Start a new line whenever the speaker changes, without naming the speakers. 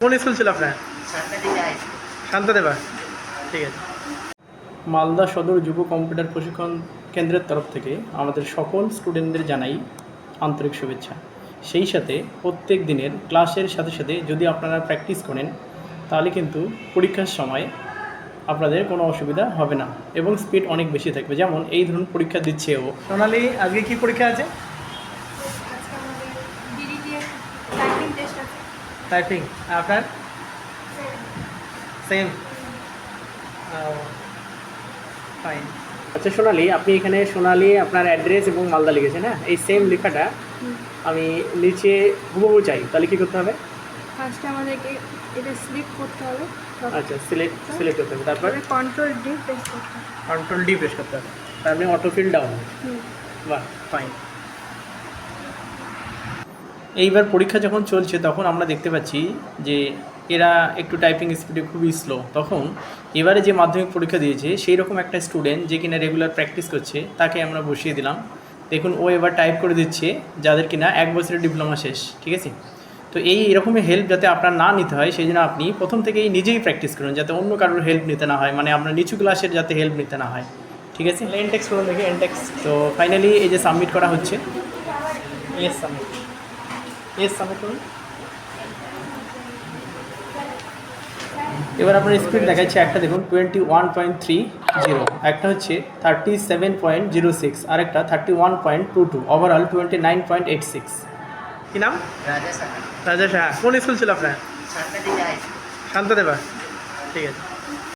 কোন স্কুল ছিল আপনার? শান্তাদেবা। ঠিক আছে। মালদা সদর যুব কম্পিউটার প্রশিক্ষণ কেন্দ্রের তরফ থেকে আমাদের সকল স্টুডেন্টদের জানাই আন্তরিক শুভেচ্ছা। সেই সাথে প্রত্যেক দিনের ক্লাসের সাথে সাথে যদি আপনারা প্র্যাকটিস করেন তাহলে কিন্তু পরীক্ষার সময় আপনাদের কোনো অসুবিধা হবে না এবং স্পিড অনেক বেশি থাকবে। যেমন এই ধরুন পরীক্ষা দিচ্ছে ও। সোনালি, আজকে কি পরীক্ষা আছে? টাইপিং। আপনার সেম। ফাইন। আচ্ছা সোনালি, আপনি এখানে সোনালি আপনার অ্যাড্রেস এবং মালদা লিখেছেন, হ্যাঁ? এই সেম লেখাটা আমি নিচে হুবহু চাই, তাহলে কী করতে হবে?
ফার্স্টে আমাদেরকে এটা সিলেক্ট করতে হবে।
আচ্ছা, সিলেক্ট করতে হবে, তারপর
কন্ট্রোল ডি প্রেস করতে হবে।
কন্ট্রোল ডি প্রেস করতে হবে, তারপরে অটোফিল ডাউন। বাহ, ফাইন। এইবার পরীক্ষা যখন চলছে তখন আমরা দেখতে পাচ্ছি যে এরা একটু টাইপিং স্পিডে খুবই স্লো। তখন এবারে যে মাধ্যমিক পরীক্ষা দিয়েছে সেই রকম একটা স্টুডেন্ট যে কিনা রেগুলার প্র্যাকটিস করছে তাকে আমরা বসিয়ে দিলাম। দেখুন ও এবার টাইপ করে দিচ্ছে যাদের কিনা 1 বছরের ডিপ্লোমা শেষ। ঠিক আছে? তো এইরকমই হেল্প যাতে আপনার না নিতে হয় সেই জন্য আপনি প্রথম থেকেই নিজেই প্র্যাকটিস করুন, যাতে অন্য কারোর হেল্প নিতে না হয়, মানে আপনার নিচু ক্লাসের যাতে হেল্প নিতে না হয়। ঠিক আছে? এনটেক্স করুন, দেখি এনটেক্স। তো ফাইনালি এই যে সাবমিট করা হচ্ছে, ইয়েস সাবমিট, ইয়েস সাবমিট করুন। এবার আপনার স্পিড দেখাচ্ছে, একটা দেখুন 21.30, একটা হচ্ছে 37.06, আরেকটা 31.22, ওভারঅল 29.86। কী নাম? রাজা সাহা। কোন স্কুল ছিল আপনার? শান্তাদেবা। ঠিক আছে।